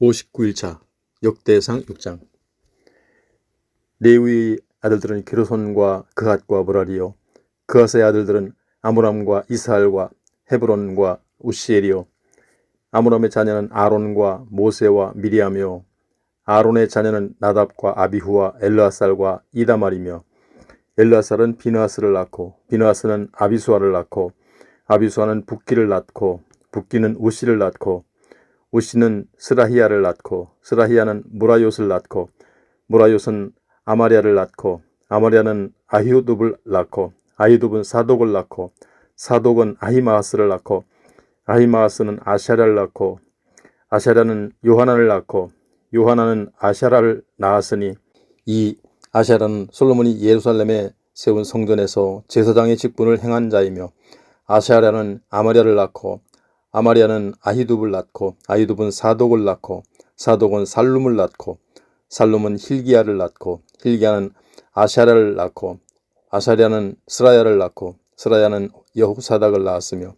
59일차 역대상 6장. 레위의 아들들은 게르손과 그핫과 므라리요, 그핫의 아들들은 아므람과 이스할과 헤브론과 우시엘이요, 아므람의 자녀는 아론과 모세와 미리암이요, 아론의 자녀는 나답과 아비후와 엘르아살과 이다말이며, 엘르아살은 비느하스를 낳고 비느하스는 아비수아를 낳고 아비수아는 붓기를 낳고 붓기는 우시를 낳고 우시는 스라히야를 낳고 스라히야는 무라요스를 낳고 무라요스는 아마랴를 낳고 아마랴는 아히두브를 낳고 아히두브는 사독을 낳고 사독은 아히마아스를 낳고 아히마아스는 아샤랴를 낳고 아샤랴는 요하난을 낳고 요하난은 아샤라를 낳았으니 이 아샤라는 솔로몬이 예루살렘에 세운 성전에서 제사장의 직분을 행한 자이며 아샤랴는 아마랴를 낳고 아마랴는 아히두브를 낳고 아히두브는 사독을 낳고 사독은 살룸을 낳고 살룸은 힐기야를 낳고 힐기야는 아샤랴를 낳고 아샤랴는 스라야를 낳고 스라야는 여호사닥을 낳았으며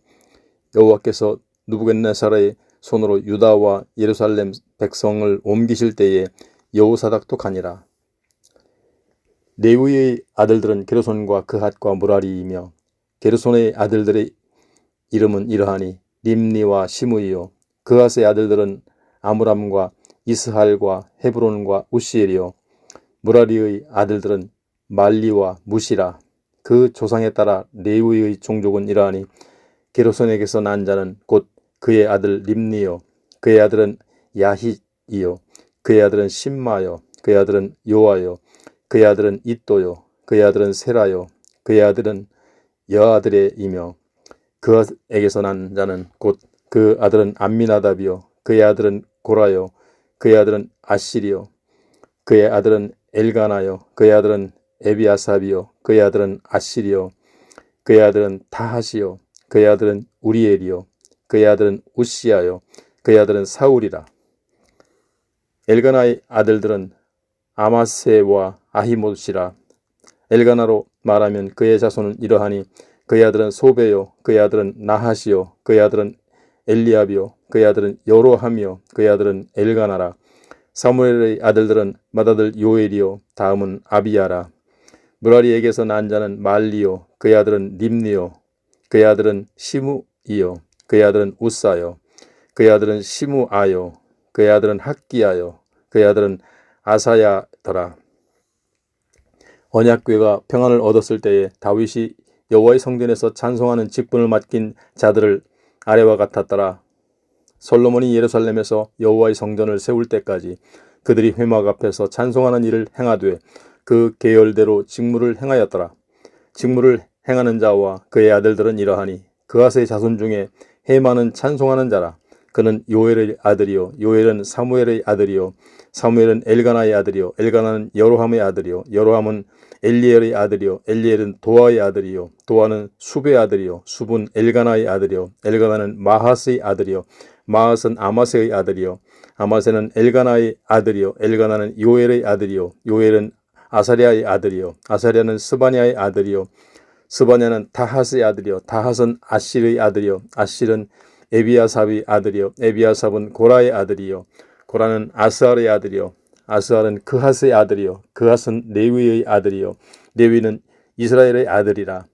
여호와께서 느부갓네살의 손으로 유다와 예루살렘 백성을 옮기실 때에 여호사닥도 가니라. 레위의 아들들은 게르손과 그핫과 므라리이며 게르손의 아들들의 이름은 이러하니 림니와 시므이요, 그핫의 아들들은 아므람과 이스할과 헤브론과 우시엘이요, 므라리의 아들들은 말리와 무시라. 그 조상에 따라 레위의 종족은 이러하니 게르손에게서 난 자는 곧 그의 아들 림니요, 그의 아들은 야힛이요, 그의 아들은 심마요, 그의 아들은 요아요, 그의 아들은 잇도요, 그의 아들은 세라요, 그의 아들은 여아들의이며 그에게서 난 자는 곧 그 아들은 암미나답이요, 그의 아들은 고라요, 그의 아들은 아실이요, 그의 아들은 엘가나요, 그의 아들은 에비아삽이요, 그의 아들은 아실이요, 그의 아들은 다하시요, 그의 아들은 우리엘이요, 그의 아들은 우시야요, 그의 아들은 사울이라. 엘가나의 아들들은 아마세와 아히모시라. 엘가나로 말하면 그의 자손은 이러하니 그의 아들은 소베요, 그의 아들은 나하시요, 그의 아들은 엘리압이요, 그의 아들은 여로함이요, 그의 아들은 엘가나라. 사무엘의 아들들은 맏아들 요엘이요, 다음은 아비야라. 므라리에게서 난 자는 말리요, 그의 아들은 림니요, 그의 아들은 시므이요, 그의 아들은 우사요, 그의 아들은 시므아요, 그의 아들은 학기야요, 그의 아들은 아사야더라. 언약궤가 평안을 얻었을 때에 다윗이 여호와의 성전에서 찬송하는 직분을 맡긴 자들을 아래와 같았더라. 솔로몬이 예루살렘에서 여호와의 성전을 세울 때까지 그들이 회막 앞에서 찬송하는 일을 행하되 그 계열대로 직무를 행하였더라. 직무를 행하는 자와 그의 아들들은 이러하니 그핫의 자손 중에 헤만은 찬송하는 자라. 그는 요엘의 아들이요, 요엘은 사무엘의 아들이요, 사무엘은 엘가나의 아들이요, 엘가나는 여로함의 아들이요, 여로함은 엘리엘의 아들이요, 엘리엘은 도아의 아들이요, 도아는 숲의 아들이요, 숲은 엘가나의 아들이요, 엘가나는 마하스의 아들이요, 마하스는 아마세의 아들이요, 아마세는 엘가나의 아들이요, 엘가나는 요엘의 아들이요, 요엘은 아사랴의 아들이요, 아사랴는 스바냐의 아들이요, 스바냐는 다핫의 아들이요, 다핫은 아실의 아들이요, 아실은 에비아삽의 아들이요, 에비아삽은 고라의 아들이요, 고라는 아스알의 아들이요, 아스알은 그핫의 아들이요, 그핫은 레위의 아들이요, 레위는 이스라엘의 아들이라.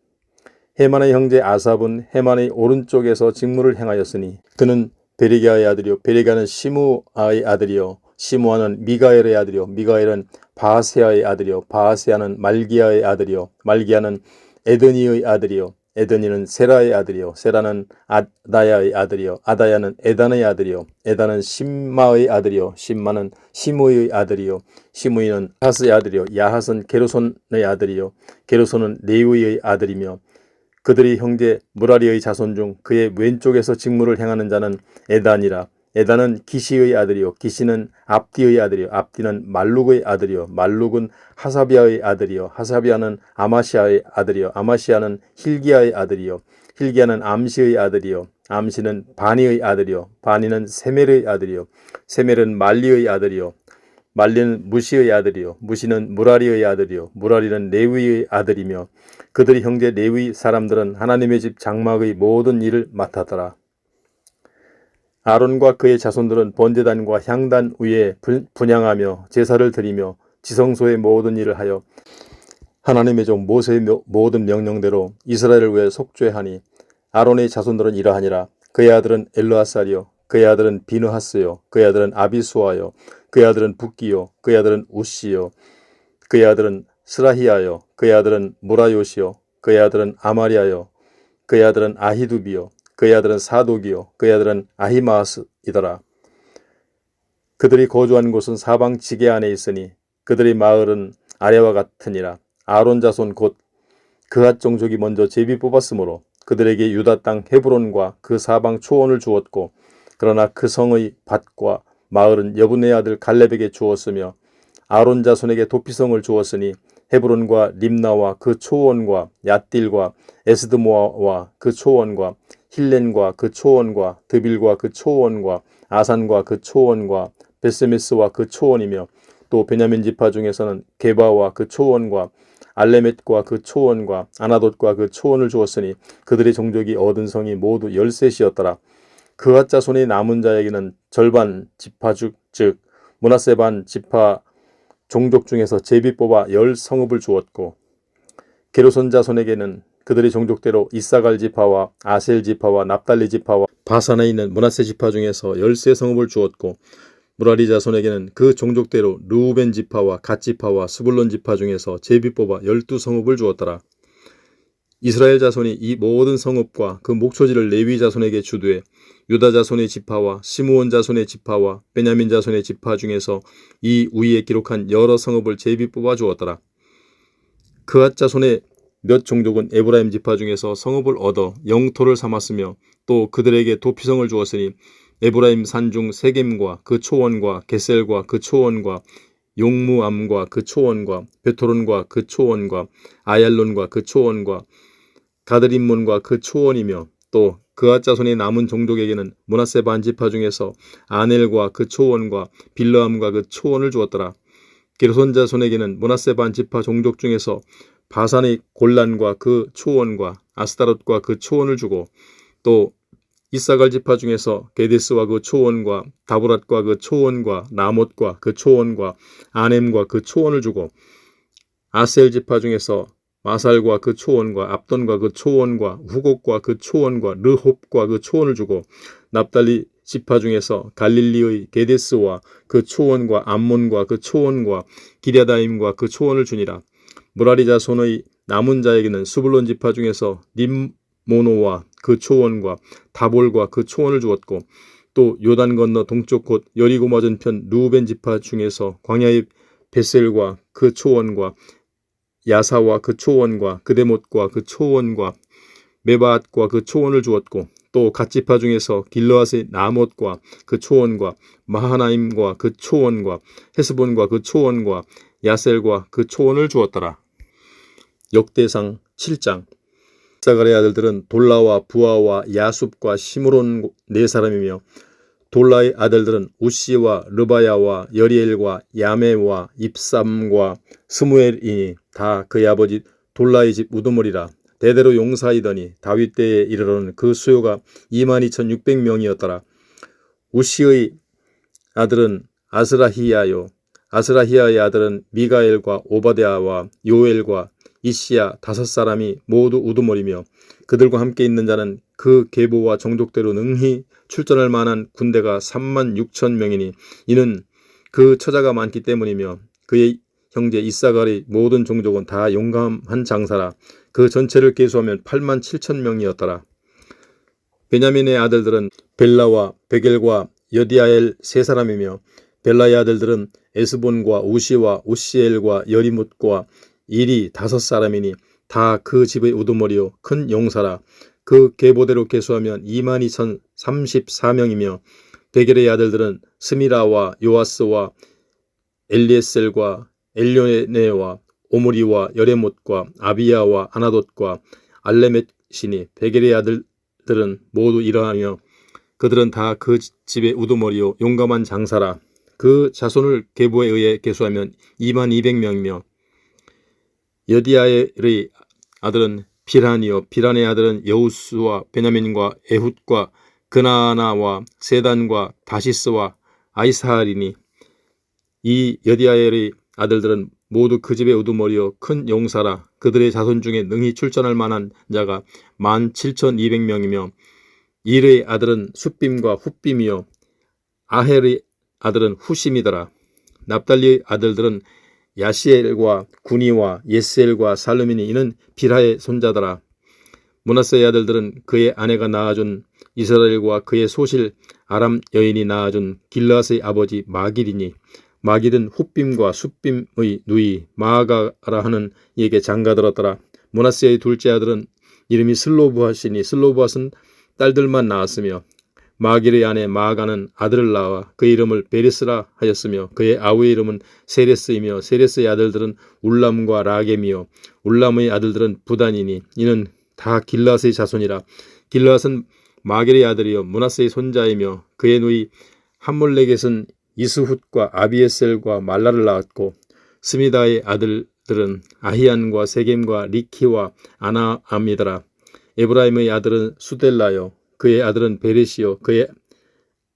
헤만의 형제 아삽은 헤만의 오른쪽에서 직무를 행하였으니 그는 베리가의 아들이요, 베리가는 시므아의 아들이요, 시므아는 미가엘의 아들이요, 미가엘은 바하세아의 아들이요, 바하세아는 말기야의 아들이요, 말기야는 에드니의 아들이요, 에드니는 세라의 아들이요, 세라는 아다야의 아들이요, 아다야는 에단의 아들이요, 에단은 심마의 아들이요, 심마는 시므의 아들이요, 시므이는 야핫의 아들이요, 야핫은 게르손의 아들이요, 게르손은 레위의 아들이며 그들의 형제 므라리의 자손 중 그의 왼쪽에서 직무를 행하는 자는 에단이라. 에단은 기시의 아들이요, 기시는 압디의 아들이요, 압디는 말룩의 아들이요, 말룩은 하사비아의 아들이요, 하사비아는 아마시아의 아들이요, 아마시아는 힐기야의 아들이요, 힐기야는 암시의 아들이요, 암시는 바니의 아들이요, 바니는 세멜의 아들이요, 세멜은 말리의 아들이요, 말리는 무시의 아들이요, 무시는 무라리의 아들이요, 무라리는 레위의 아들이며 그들의 형제 레위 사람들은 하나님의 집 장막의 모든 일을 맡았더라. 아론과 그의 자손들은 번제단과 향단 위에 분향하며 제사를 드리며 지성소의 모든 일을 하여 하나님의 종 모세의 모든 명령대로 이스라엘을 위해 속죄하니 아론의 자손들은 이러하니라. 그의 아들은 엘르아살이요 그의 아들은 비느하스요 그의 아들은 아비수아요 그의 아들은 붓기요 그의 아들은 우시요 그의 아들은 스라히야요 그의 아들은 무라요시요 그의 아들은 아마리아요 그의 아들은 아히두비요 그의 아들은 사독이요 그의 아들은 아히마스이더라. 그들이 거주한 곳은 사방 지게 안에 있으니 그들의 마을은 아래와 같으니라. 아론 자손 곧 그앗 종족이 먼저 제비 뽑았으므로 그들에게 유다 땅 헤브론과 그 사방 초원을 주었고, 그러나 그 성의 밭과 마을은 여분의 아들 갈렙에게 주었으며 아론 자손에게 도피성을 주었으니 헤브론과 림나와 그 초원과 얏딜과 에스드모아와 그 초원과 힐렌과 그 초원과 드빌과 그 초원과 아산과 그 초원과 베스메스와 그 초원이며, 또 베냐민 지파 중에서는 게바와 그 초원과 알레멧과 그 초원과 아나돗과 그 초원을 주었으니 그들의 종족이 얻은 성이 모두 13이었더라. 그앗 자손의 남은 자에게는 절반 지파 즉 므낫세 반 지파 종족 중에서 제비 뽑아 10성읍을 주었고, 게르손 자손에게는 그들의 종족대로 이사갈 지파와 아셀 지파와 납달리 지파와 바산에 있는 므낫세 지파 중에서 13성읍을 주었고, 무라리 자손에게는 그 종족대로 르우벤 지파와 갓 지파와 스불론 지파 중에서 제비 뽑아 12성읍을 주었더라. 이스라엘 자손이 이 모든 성읍과 그 목초지를 레위 자손에게 주되 유다 자손의 지파와 시므온 자손의 지파와 베냐민 자손의 지파 중에서 이 위에 기록한 여러 성읍을 제비 뽑아 주었더라. 그앗 자손의 몇 종족은 에브라임 지파 중에서 성읍을 얻어 영토를 삼았으며 또 그들에게 도피성을 주었으니 에브라임 산중 세겜과 그 초원과 게셀과 그 초원과 용무암과 그 초원과 베토론과 그 초원과 아얄론과 그 초원과 가드림몬과 그 초원이며, 또 그앗 자손의 남은 종족에게는 므낫세 반 지파 중에서 아넬과 그 초원과 빌르암과 그 초원을 주었더라. 게르손 자손에게는 므낫세 반 지파 종족 중에서 바산의 골란과 그 초원과 아스타롯과 그 초원을 주고, 또 이사갈 지파 중에서 게데스와 그 초원과 다브랏과 그 초원과 나못과 그 초원과 아넴과 그 초원을 주고, 아셀 지파 중에서 마살과 그 초원과 압돈과 그 초원과 후곡과 그 초원과 르홉과 그 초원을 주고, 납달리 지파 중에서 갈릴리의 게데스와 그 초원과 암몬과 그 초원과 기랴다임과 그 초원을 주니라. 무라리 자손의 남은 자에게는 스불론 지파 중에서 림모노와 그 초원과 다볼과 그 초원을 주었고, 또 요단 건너 동쪽 곧 여리고 맞은편 루벤 지파 중에서 광야의 베셀과 그 초원과 야사와 그 초원과 그데못과 그 초원과 메바앗과 그 초원을 주었고, 또 갓 지파 중에서 길르앗의 나못과 그 초원과 마하나임과 그 초원과 헤스본과 그 초원과 야셀과 그 초원을 주었더라. 역대상 7장. 이사갈의 아들들은 돌라와 부하와 야숲과 시므론 4사람이며, 돌라의 아들들은 우시와 르바야와 여리엘과 야메와 입삼과 스무엘이니 다 그의 아버지 돌라의 집 우두머리라. 대대로 용사이더니 다윗 때에 이르러는 그 수요가 22,600명이었더라. 우시의 아들은 아스라히야요 아스라히야의 아들은 미가엘과 오바데아와 요엘과 이시야 5사람이 모두 우두머리며, 그들과 함께 있는 자는 그 계보와 종족대로 능히 출전할 만한 군대가 36,000명이니 이는 그 처자가 많기 때문이며, 그의 형제 이사갈의 모든 종족은 다 용감한 장사라. 그 전체를 계수하면 87,000명이었더라. 베냐민의 아들들은 벨라와 베겔과 여디아엘 3사람이며, 벨라의 아들들은 에스본과 우시와 우시엘과 여리뭇과 일이 5사람이니 다 그 집의 우두머리요 큰 용사라. 그 계보대로 계수하면 22,034명이며, 베겔의 아들들은 스미라와 요아스와 엘리에셀과 엘료네와 오므리와 여레못과 아비야와 아나돗과 알레멧이니 베겔의 아들들은 모두 이러하며 그들은 다 그 집의 우두머리요 용감한 장사라. 그 자손을 계보에 의해 계수하면 22,200명이며, 여디아엘의 아들은 비란이요 비란의 아들은 여우스와 베냐민과 에훗과 그나나와 세단과 다시스와 아이사할이니 이 여디아엘의 아들들은 모두 그 집의 우두머리요 큰 용사라. 그들의 자손 중에 능히 출전할 만한 자가 17,200명이며 일의 아들은 숫빔과 훗빔이요 아헬의 아들은 후심이더라. 납달리의 아들들은 야시엘과 구니와 예스엘과 살루미니 이는 빌하의 손자더라. 므낫세의 아들들은 그의 아내가 낳아준 이스라엘과 그의 소실 아람 여인이 낳아준 길르앗의 아버지 마길이니 마길은 훗빔과 숫빔의 누이 마아가라 하는 이에게 장가들었더라. 므낫세의 둘째 아들은 이름이 슬로브핫이니 슬로브핫은 딸들만 낳았으며 마길의 아내 마아가는 아들을 낳아 그 이름을 베레스라 하였으며 그의 아우의 이름은 세레스이며 세레스의 아들들은 울람과 라겜이요 울람의 아들들은 부단이니 이는 다 길르앗의 자손이라. 길르앗은 마길의 아들이요 므낫세의 손자이며 그의 누이 함몰렉에서는 이스훗과 아비에셀과 말라를 낳았고 스미다의 아들들은 아히안과 세겜과 리키와 아나암이더라. 에브라임의 아들은 수델라요 그의 아들은 베레시요 그의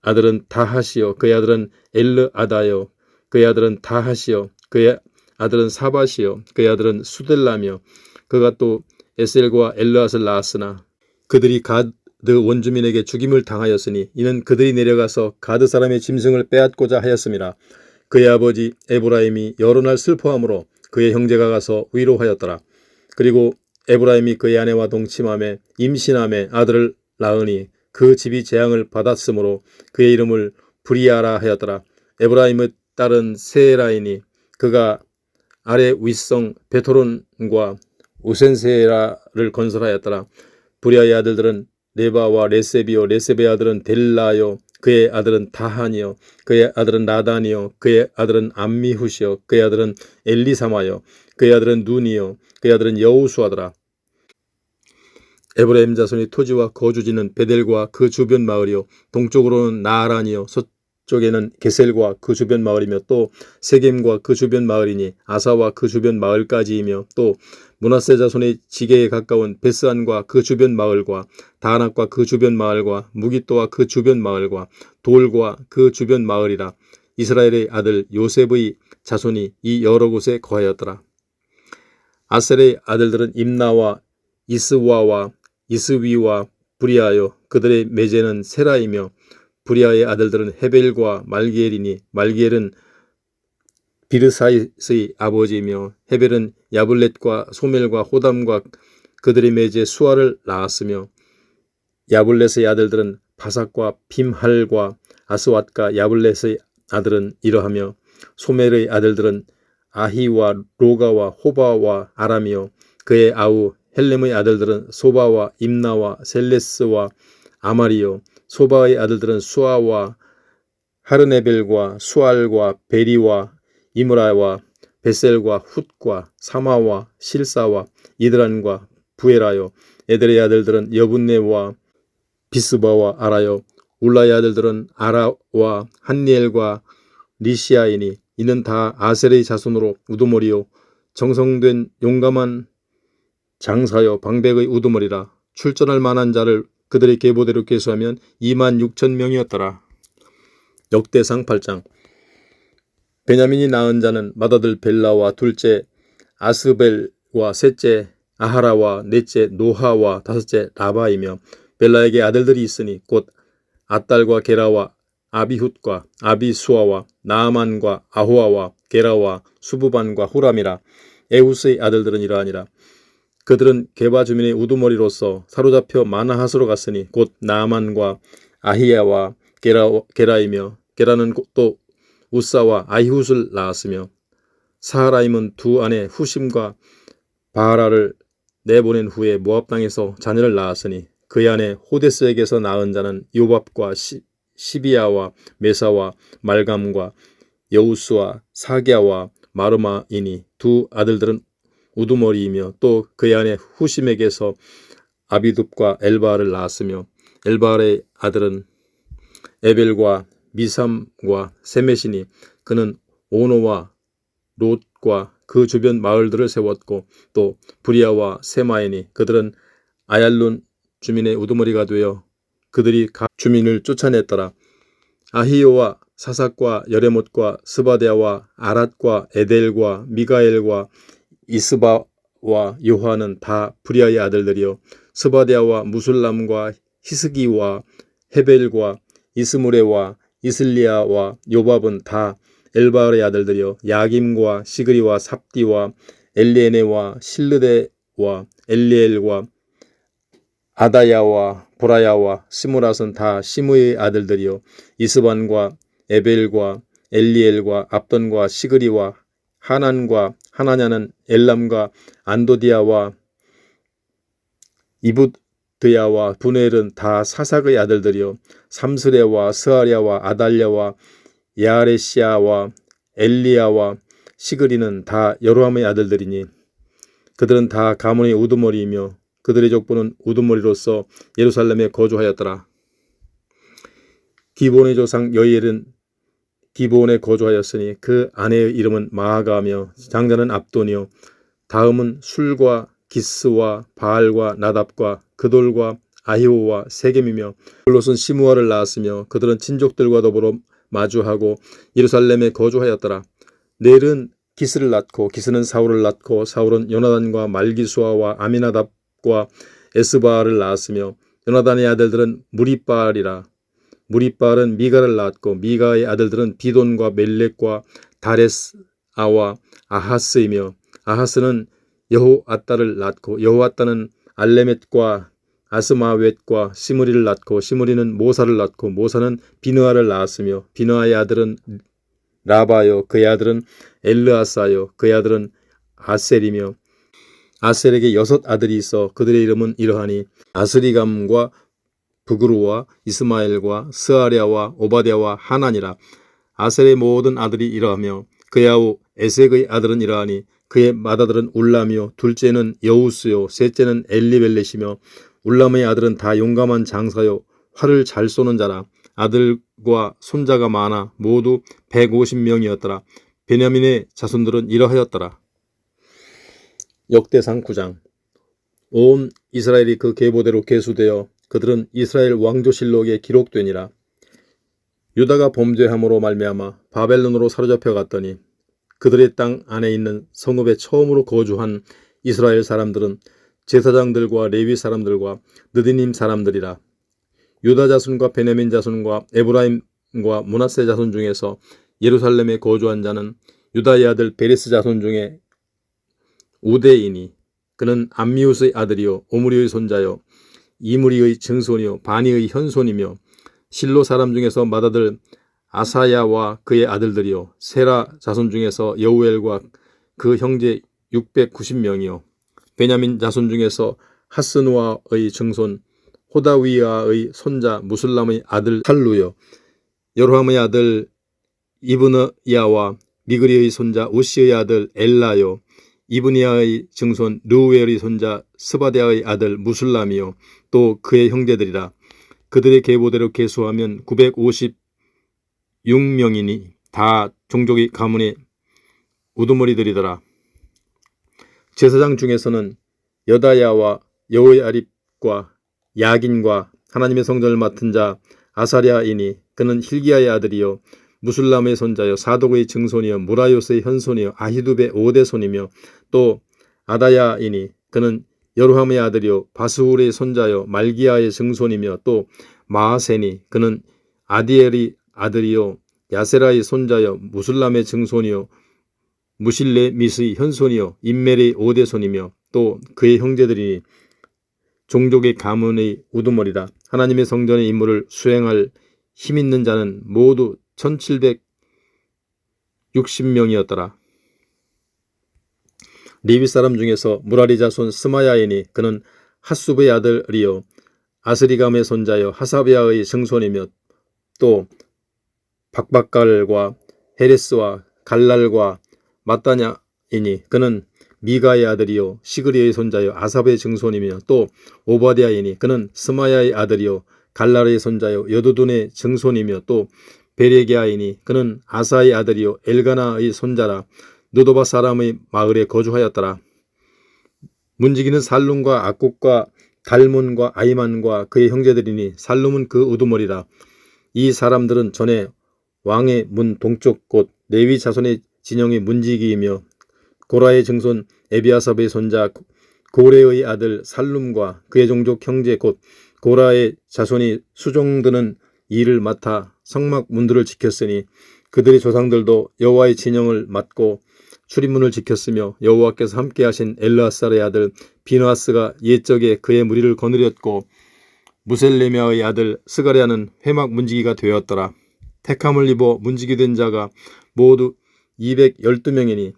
아들은 다하시요 그의 아들은 엘르아다요 그의 아들은 다하시요 그의 아들은 사바시요 그의 아들은 수델라며 그가 또 에셀과 엘르앗을 낳았으나 그들이 가드 원주민에게 죽임을 당하였으니 이는 그들이 내려가서 가드 사람의 짐승을 빼앗고자 하였음이라. 그의 아버지 에브라임이 여러 날 슬퍼함으로 그의 형제가 가서 위로하였더라. 그리고 에브라임이 그의 아내와 동침함에 임신함에 아들을 낳으니 그 집이 재앙을 받았으므로 그의 이름을 브리아라 하였더라. 에브라임의 딸은 세라이니 그가 아래 윗성 베토론과 우센세라를 건설하였더라. 브리아의 아들들은 레바와 레셉이요 레셉의 아들은 델라요 그의 아들은 다한이요 그의 아들은 나단이요 그의 아들은 암미훗이요 그의 아들은 엘리사마요 그의 아들은 눈이요 그의 아들은 여우수아더라. 에브라임 자손의 토지와 거주지는 베델과 그 주변 마을이요 동쪽으로는 나아란이요 서쪽에는 게셀과 그 주변 마을이며 또 세겜과 그 주변 마을이니 아사와 그 주변 마을까지이며 또 므낫세 자손의 지게에 가까운 베스안과 그 주변 마을과 다낙과 그 주변 마을과 무기또와 그 주변 마을과 돌과 그 주변 마을이라. 이스라엘의 아들 요셉의 자손이 이 여러 곳에 거하였더라. 아셀의 아들들은 임나와 이스와와 이스위와 브리아요 그들의 매제는 세라이며 브리아의 아들들은 헤벨과 말기엘이니 말기엘은 비르사이의 아버지이며 헤벨은 야블렛과 소멜과 호담과 그들의 매제 수아를 낳았으며 야블렛의 아들들은 바삭과 빔할과 아스왓과 야블렛의 아들은 이러하며 소멜의 아들들은 아히와 로가와 호바와 아람이요 그의 아우 헬렘의 아들들은 소바와 임나와 셀레스와 아마리요 소바의 아들들은 수아와 하르네벨과 수알과 베리와 이므라와 베셀과 훗과 사마와 실사와 이드란과 부에라요 에델의 아들들은 여분네와 비스바와 아라요 울라의 아들들은 아라와 한니엘과 리시아이니 이는 다 아셀의 자손으로 우두머리요 정성된 용감한 장사여 방백의 우두머리라. 출전할 만한 자를 그들의 계보대로 계수하면 26,000명이었더라. 역대상 8장. 베냐민이 낳은 자는 맏아들 벨라와 둘째 아스벨과 셋째 아하라와 넷째 노하와 다섯째 라바이며 벨라에게 아들들이 있으니 곧 아딸과 게라와 아비훗과 아비수아와 나아만과 아호아와 게라와 수부반과 후람이라. 에훗의 아들들은 이러하니라. 그들은 게바 주민의 우두머리로서 사로잡혀 마나핫으로 갔으니 곧 나아만과 아히야와 게라이며 게라는 또 우사와 아히훗을 낳았으며 사하라임은 두 아내 후심과 바하라를 내보낸 후에 모압 땅에서 자녀를 낳았으니 그의 아내 호데스에게서 낳은 자는 요밥과 시비야와 메사와 말감과 여우스와 사기야와 마르마이니 두 아들들은 우두머리이며 또 그의 아내 후심에게서 아비둡과 엘바알을 낳았으며 엘바알의 아들은 에벨과 미삼과 세메시니 그는 오노와 롯과 그 주변 마을들을 세웠고 또 브리아와 세마이니 그들은 아얄룬 주민의 우두머리가 되어 그들이 각 주민을 쫓아냈더라. 아히요와 사삭과 여레못과 스바데와 아랏과 에델과 미가엘과 이스바와 요하는 다 브리아의 아들들이요 스바데와 무술람과 히스기와 헤벨과 이스무레와 이슬리아와 요밥은 다 엘바알의 아들들이요 야김과 시그리와 삽디와 엘리에네와 실르데와 엘리엘과 아다야와 보라야와 시무랏은 다 시므의 아들들이요 이스반과 에벨과 엘리엘과 압돈과 시그리와 하난과 하나냐는 엘람과 안도디아와 이붓드야와 분엘은 다 사삭의 아들들이요 삼스레와 스아랴와 아달랴와 야레시아와 엘리야와 시그리는 다 여로함의 아들들이니 그들은 다 가문의 우두머리이며 그들의 족보는 우두머리로서 예루살렘에 거주하였더라. 기브온의 조상 여이엘은 기브온에 거주하였으니 그 아내의 이름은 마아가며 장자는 압돈이요 다음은 술과 기스와 바알과 나답과 그돌과 아히오와 세겜이며 블롯은 시므아를 낳았으며 그들은 친족들과 더불어 마주하고 예루살렘에 거주하였더라. 넬은 기스를 낳고 기스는 사울을 낳고 사울은 요나단과 말기수아와 아미나답과 에스바알을 낳았으며 요나단의 아들들은 무리바알이라. 무리바알은 미가를 낳았고 미가의 아들들은 비돈과 멜렉과 다레스아와 아하스이며 아하스는 여호아따를 낳고 여호아따는 알레멧과 아스마웻과 시므리를 낳고 시므리는 모사를 낳고 모사는 비느아를 낳았으며 비느아의 아들은 라바요 그의 아들은 엘르아사요 그의 아들은 아셀이며 아셀에게 6 아들이 있어 그들의 이름은 이러하니 아스리감과 부그루와 이스마엘과 스아랴와 오바댜와 하난이라. 아셀의 모든 아들이 이러하며 그의 아우 에색의 아들은 이러하니 그의 맏아들은 울람이요 둘째는 여우스요 셋째는 엘리벨렛이며 울람의 아들은 다 용감한 장사요 활을 잘 쏘는 자라. 아들과 손자가 많아 모두 150명이었더라. 베냐민의 자손들은 이러하였더라. 역대상 9장. 온 이스라엘이 그 계보대로 계수되어 그들은 이스라엘 왕조실록에 기록되니라. 유다가 범죄함으로 말미암아 바벨론으로 사로잡혀 갔더니 그들의 땅 안에 있는 성읍에 처음으로 거주한 이스라엘 사람들은 제사장들과 레위 사람들과 느디님 사람들이라. 유다 자손과 베냐민 자손과 에브라임과 므낫세 자손 중에서 예루살렘에 거주한 자는 유다의 아들 베레스 자손 중에 우데이니 그는 암미우스의 아들이요 오므리의 손자요 이므리의 증손이요 바니의 현손이며 실로 사람 중에서 맏아들 아사야와 그의 아들들이요 세라 자손 중에서 여우엘과 그 형제 690명이요 베냐민 자손 중에서 하스누아의 증손 호다위아의 손자 무술람의 아들 살루요 여로함의 아들 이브느야와 미그리의 손자 우시의 아들 엘라요 이브니아의 증손 르우엘의 손자 스바데아의 아들 무술람이요 또 그의 형제들이라. 그들의 계보대로 계수하면 956명이니 다 종족의 가문의 우두머리들이더라. 제사장 중에서는 여다야와 여호야립과 야긴과 하나님의 성전을 맡은 자 아사랴이니 그는 힐기야의 아들이요 무술람의 손자요 사독의 증손이요 무라요스의 현손이요 아히두베 5대 손이며 또 아다야이니 그는 여로함의 아들이요 바스훌의 손자요 말기야의 증손이며 또 마하세니 그는 아디엘의 아들이요 야세라의 손자요 무술람의 증손이요 무실레밋의 현손이요 임멜의 5대 손이며 또 그의 형제들이니 종족의 가문의 우두머리라. 하나님의 성전의 임무를 수행할 힘있는 자는 모두 1760명이었더라. 레위 사람 중에서 무라리 자손 스마야이니 그는 핫수브의 아들이요 아스리감의 손자요 하사비아의 증손이며 또 박박갈과 헤레스와 갈랄과 마따냐이니 그는 미가의 아들이요 시그리의 손자요 아삽의 증손이며 또 오바댜이니 그는 스마야의 아들이요 갈랄의 손자요 여두둔의 증손이며 또 베레게아이니 그는 아사의 아들이요 엘가나의 손자라. 느도바 사람의 마을에 거주하였더라. 문지기는 살룸과 악국과 달몬과 아히만과 그의 형제들이니 살룸은 그 우두머리라. 이 사람들은 전에 왕의 문 동쪽 곳 레위 자손의 진영의 문지기이며 고라의 증손 에비아삽의 손자 고레의 아들 살룸과 그의 종족 형제 곧 고라의 자손이 수종드는 일을 맡아 성막 문들을 지켰으니 그들의 조상들도 여호와의 진영을 맡고 출입문을 지켰으며 여호와께서 함께하신 엘르아살의 아들 비느하스가 옛적에 그의 무리를 거느렸고 무셀레미아의 아들 스가랴는 회막 문지기가 되었더라. 택함을 입어 문지기 된 자가 모두 212명이니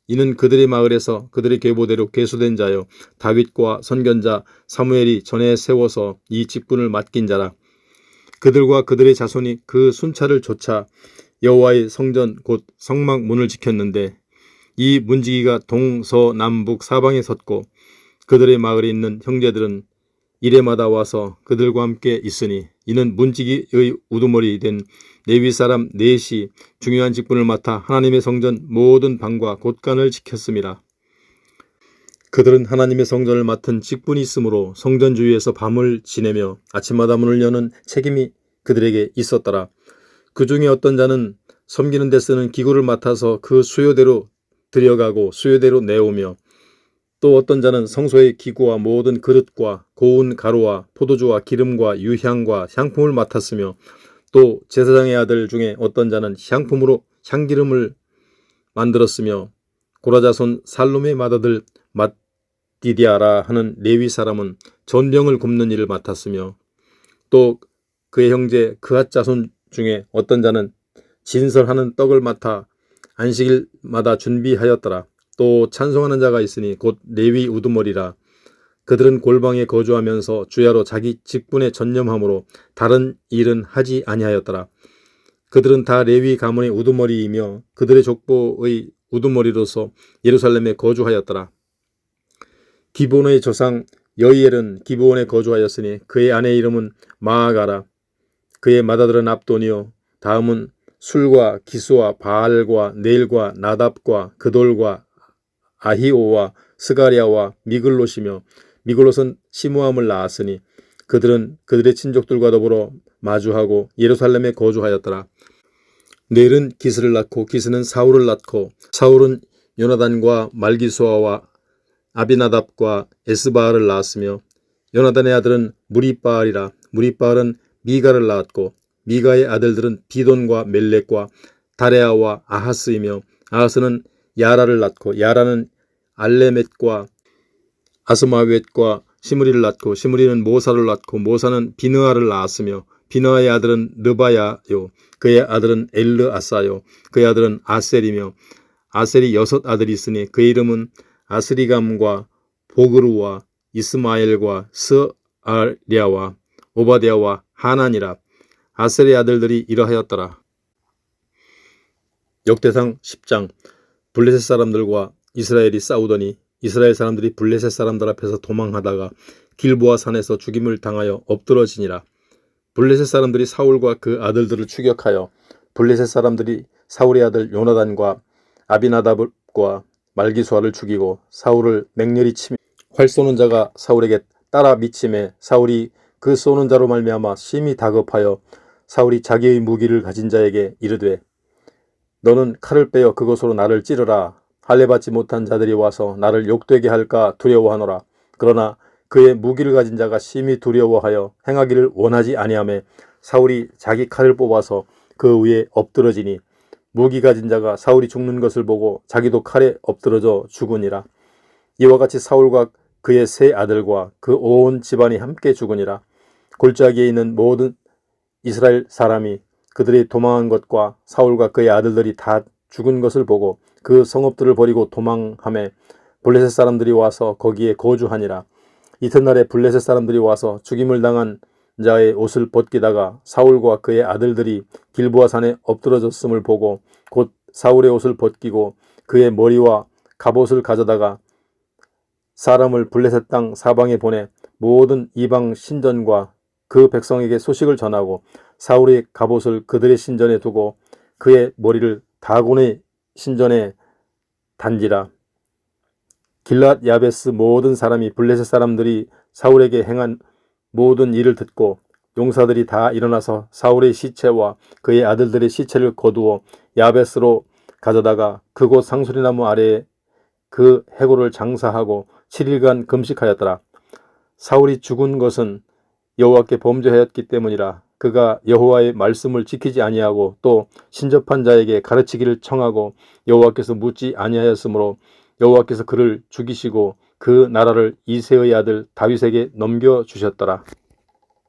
이는 그들의 마을에서 그들의 계보대로 계수된 자요 다윗과 선견자 사무엘이 전에 세워서 이 직분을 맡긴 자라. 그들과 그들의 자손이 그 순찰을 좇아 여호와의 성전 곧 성막 문을 지켰는데 이 문지기가 동서남북 사방에 섰고 그들의 마을에 있는 형제들은 이레마다 와서 그들과 함께 있으니 이는 문지기의 우두머리 된 레위 사람 넷이 중요한 직분을 맡아 하나님의 성전 모든 방과 곳간을 지켰습니다. 그들은 하나님의 성전을 맡은 직분이 있으므로 성전 주위에서 밤을 지내며 아침마다 문을 여는 책임이 그들에게 있었더라. 그 중에 어떤 자는 섬기는 데 쓰는 기구를 맡아서 그 수요대로 들여가고 수요대로 내오며 또 어떤 자는 성소의 기구와 모든 그릇과 고운 가루와 포도주와 기름과 유향과 향품을 맡았으며 또 제사장의 아들 중에 어떤 자는 향품으로 향기름을 만들었으며 고라자손 살룸의 맏아들 mat디디아라 하는 레위 사람은 전병을 굽는 일을 맡았으며 또 그의 형제 그앗 자손 중에 어떤 자는 진설하는 떡을 맡아 안식일마다 준비하였더라. 또 찬송하는 자가 있으니 곧 레위 우두머리라. 그들은 골방에 거주하면서 주야로 자기 직분에 전념함으로 다른 일은 하지 아니하였더라. 그들은 다 레위 가문의 우두머리이며 그들의 족보의 우두머리로서 예루살렘에 거주하였더라. 기브온의 조상 여이엘은 기브온에 거주하였으니 그의 아내의 이름은 마아가라. 그의 맏아들은 압돈이요 다음은 술과 기수와 바알과 네일과 나답과 그돌과 아히오와 스가랴와 미글롯이며 미글롯은 시므함을 낳았으니 그들은 그들의 친족들과 더불어 마주하고 예루살렘에 거주하였더라. 넬은 기스를 낳고 기스는 사울을 낳고 사울은 요나단과 말기수아와 아비나답과 에스바알을 낳았으며 요나단의 아들은 무리바알이라. 무리바알은 미가를 낳았고 미가의 아들들은 비돈과 멜렉과 다레아와 아하스이며 아하스는 야라를 낳고 야라는 알레멧과 아스마웻과 시므리를 낳고 시므리는 모사를 낳고 모사는 비느아를 낳았으며 비느아의 아들은 르바야요 그의 아들은 엘르아사요 그의 아들은 아셀이며 아셀이 6 아들이 있으니 그의 이름은 아스리감과 보그루와 이스마엘과 스아랴와 오바댜와 하난이라. 아셀의 아들들이 이러하였더라. 역대상 10장. 블레셋 사람들과 이스라엘이 싸우더니 이스라엘 사람들이 블레셋 사람들 앞에서 도망하다가 길보아 산에서 죽임을 당하여 엎드러지니라. 블레셋 사람들이 사울과 그 아들들을 추격하여 블레셋 사람들이 사울의 아들 요나단과 아비나답과 말기수아를 죽이고 사울을 맹렬히 치며 활 쏘는 자가 사울에게 따라 미침에 사울이 그 쏘는 자로 말미암아 심히 다급하여 사울이 자기의 무기를 가진 자에게 이르되 너는 칼을 빼어 그것으로 나를 찌르라. 할례받지 못한 자들이 와서 나를 욕되게 할까 두려워하노라. 그러나 그의 무기를 가진 자가 심히 두려워하여 행하기를 원하지 아니하매 사울이 자기 칼을 뽑아서 그 위에 엎드러지니 무기 가진 자가 사울이 죽는 것을 보고 자기도 칼에 엎드러져 죽으니라. 이와 같이 사울과 그의 3 아들과 그 온 집안이 함께 죽으니라. 골짜기에 있는 모든 이스라엘 사람이 그들이 도망한 것과 사울과 그의 아들들이 다 죽은 것을 보고 그 성읍들을 버리고 도망하매 블레셋 사람들이 와서 거기에 거주하니라. 이튿날에 블레셋 사람들이 와서 죽임을 당한 자의 옷을 벗기다가 사울과 그의 아들들이 길보아 산에 엎드러졌음을 보고 곧 사울의 옷을 벗기고 그의 머리와 갑옷을 가져다가 사람을 블레셋 땅 사방에 보내 모든 이방 신전과 그 백성에게 소식을 전하고 사울의 갑옷을 그들의 신전에 두고 그의 머리를 다곤의 신전에 단지라. 길랏 야베스 모든 사람이 블레셋 사람들이 사울에게 행한 모든 일을 듣고 용사들이 다 일어나서 사울의 시체와 그의 아들들의 시체를 거두어 야베스로 가져다가 그곳 상수리나무 아래에 그 해골을 장사하고 7일간 금식하였더라. 사울이 죽은 것은 여호와께 범죄하였기 때문이라. 그가 여호와의 말씀을 지키지 아니하고 또 신접한 자에게 가르치기를 청하고 여호와께서 묻지 아니하였으므로 여호와께서 그를 죽이시고 그 나라를 이새의 아들 다윗에게 넘겨주셨더라.